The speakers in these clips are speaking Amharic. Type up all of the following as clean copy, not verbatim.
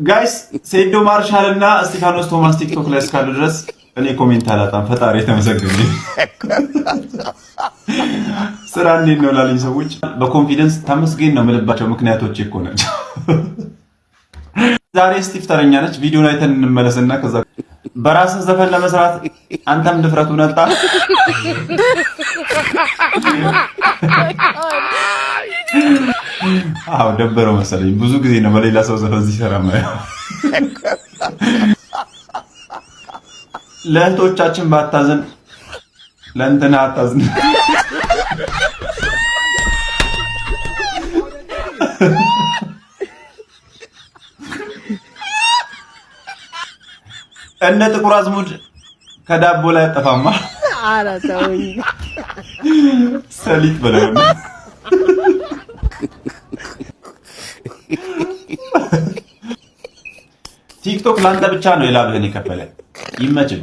ጋይስ ሴዶ ማርሻል እና እስጢፋኖስ ቶማስ ቲክቶክ ላይ እስካሉ ድረስ እኔ ኮሜንት አላጣም። ፈጣሪ የተመሰገነ ስራ እንዴት ነው ላሉኝ ሰዎች በኮንፊደንስ ተመስገን ነው የምልባቸው ምክንያቶች እኮ ናቸው። ዛሬ ስቲፍ ተረኛ ነች። ቪዲዮን አይተን እንመለስና ከዛ በራስህ ዘፈን ለመስራት አንተም ድፍረቱ ነጣ። አዎ ደበረው መሰለኝ። ብዙ ጊዜ ነው በሌላ ሰው ዘፈን ሲሰራ ማየው። ለእህቶቻችን ባታዝን ለእንትና አታዝን። እነ ጥቁር አዝሙድ ከዳቦ ላይ አጠፋማ። ኧረ ተውኝ። ሰሊጥ በለው ነው። ቲክቶክ ላንተ ብቻ ነው የላብህን የከፈለ። ይመችል።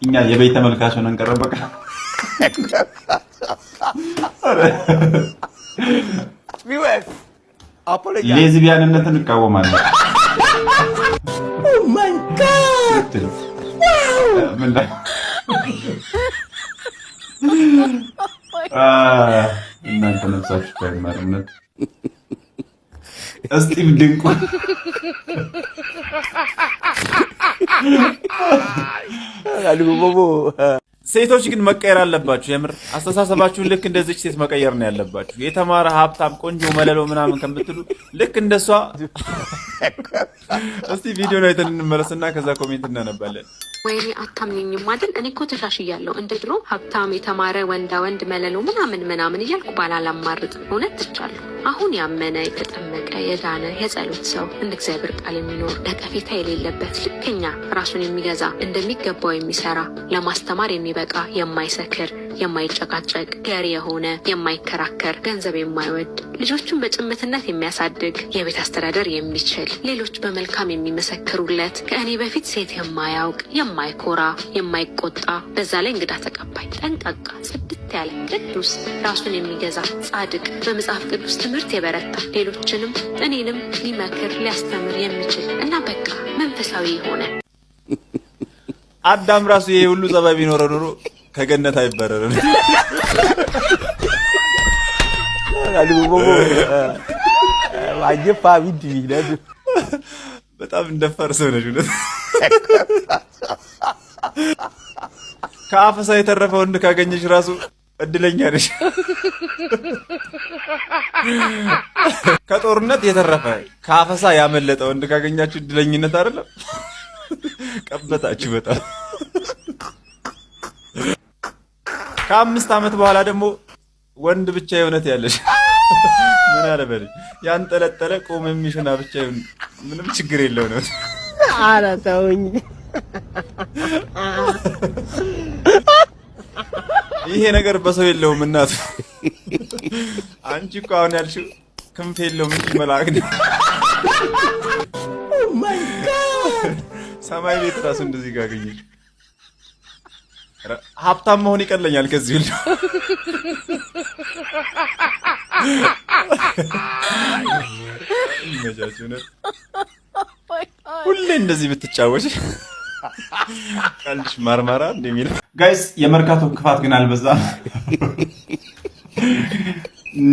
እኛ የቤት ተመልካች ሆነን ቀረበቀ። ሌዝቢያንነትን እንቃወማለን። ኦ ማይ ጋድ እናንተ ነፍሳችሁ ባይማርነት እስጢፍ ድንቁ ሴቶች ግን መቀየር አለባችሁ። የምር አስተሳሰባችሁን ልክ እንደዚች ሴት መቀየር ነው ያለባችሁ። የተማረ ሀብታም፣ ቆንጆ፣ መለሎ ምናምን ከምትሉ ልክ እንደሷ። እስቲ ቪዲዮ ላይ እንመለስና ከዛ ኮሜንት እናነባለን። ወይኔ አታምኝም አይደል? እኔ እኮ ተሻሽያለሁ። እንደ ድሮ ሀብታም፣ የተማረ፣ ወንዳ ወንድ፣ መለሎ ምናምን እያልኩ ባላላማርጥ እውነት ትቻለሁ። አሁን ያመነ የተጠመቀ የዳነ የጸሎት ሰው እንደ እግዚአብሔር ቃል የሚኖር ነቀፌታ የሌለበት ልከኛ ራሱን የሚገዛ እንደሚገባው የሚሰራ ለማስተማር የሚበቃ የማይሰክር የማይጨቃጨቅ ገሪ የሆነ የማይከራከር ገንዘብ የማይወድ ልጆቹን በጭምትነት የሚያሳድግ የቤት አስተዳደር የሚችል ሌሎች በመልካም የሚመሰክሩለት ከእኔ በፊት ሴት የማያውቅ የማይኮራ የማይቆጣ በዛ ላይ እንግዳ ተቀባይ ጠንቃቃ ጽድት ያለ ቅዱስ ራሱን የሚገዛ ጻድቅ በመጽሐፍ ቅዱስ ትምህርት የበረታ ሌሎችንም እኔንም ሊመክር ሊያስተምር የሚችል እና በቃ መንፈሳዊ የሆነ አዳም ራሱ ይሄ ሁሉ ጸባይ ቢኖረው ኖሮ ከገነት አይበረርም። በጣም እንደፈር ሰው ነሽ። ከአፈሳ የተረፈ ወንድ ካገኘሽ ራሱ እድለኛ ነሽ። ከጦርነት የተረፈ ከአፈሳ ያመለጠ ወንድ ካገኛችሁ እድለኝነት አይደለም? ቀበጣችሁ በጣም። ከ5 ዓመት በኋላ ደግሞ ወንድ ብቻ የእውነት ያለሽ ምን አለ በል ያንጠለጠለ ቆም የሚሽና ብቻ ይሁን ምንም ችግር የለው ነው። ኧረ ተውኝ። ይሄ ነገር በሰው የለውም እናቱ። አንቺ እኮ አሁን ያልሽው ክንፍ የለውም እንጂ መልአክ ነው። ኦ ማይ ጋድ ሰማይ ቤት ራሱ እንደዚህ ጋር አገኘሽ። ሀብታም መሆን ይቀለኛል ከዚህ ሁሉ። ሁሌ እንደዚህ ብትጫወች ቀልሽ ማርማራ እንደሚል ጋይስ። የመርካቶ ክፋት ግን አልበዛም።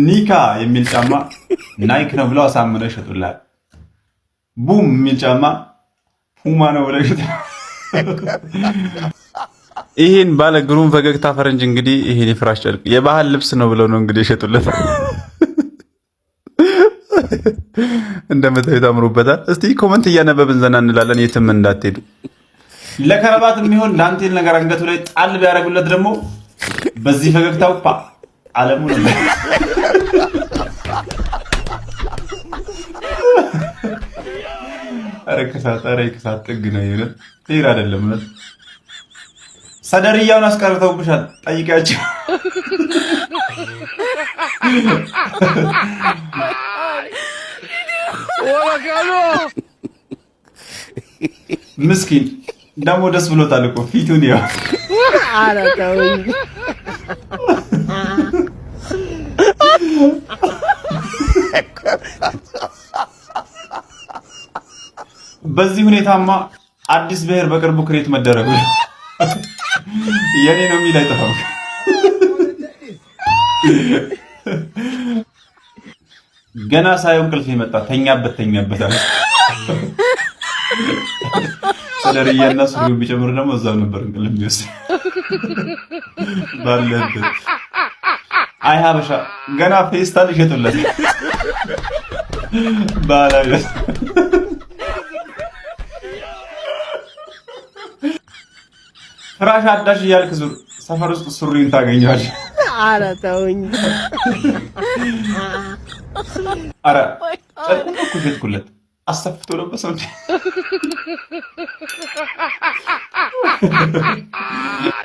ኒካ የሚል ጫማ ናይክ ነው ብለው አሳምነው ይሸጡላል። ቡም የሚል ጫማ ፑማ ነው ብለው ይሸጡላል። ይሄን ባለ ግሩም ፈገግታ ፈረንጅ እንግዲህ ይሄን የፍራሽ ጨርቅ የባህል ልብስ ነው ብለው ነው እንግዲህ የሸጡለት። እንደምታዩት አምሮበታል። እስቲ ኮመንት እያነበብን ዘና እንላለን። የትም እንዳትሄዱ። ለከረባት የሚሆን ዳንቴል ነገር አንገቱ ላይ ጣል ቢያደርጉለት ደግሞ በዚህ ፈገግታው ዓለሙ ነው። ኧረ ክሳት ጥግ ነው። ይሄን ፌር አይደለም ነው። ሰደርያውን አስቀርተውብሻል። ጠይቂያቸው። ምስኪን ደግሞ ደስ ብሎታል እኮ ፊቱን ያው። ኧረ ተውኝ። በዚህ ሁኔታማ አዲስ ብሔር በቅርቡ ክሬት መደረጉ የኔ ነው የሚል አይጠፋም። ገና ሳይሆን እንቅልፍ የመጣ ተኛበት አለ። ሰደርያና ሱሪው ቢጨምር ደግሞ እዛው ነበር እንቅልፍ የሚወስድ ባለበት። አይ ሀበሻ ገና ፌስታል ይሸጡለት ባላለ ፍራሽ አዳሽ እያልክ ዙር፣ ሰፈር ውስጥ ሱሪን ታገኘዋለህ። ኧረ ተውኝ። ኧረ ጨርቁን እኮ ሸጥኩለት አሰፍቶ ለበሰው።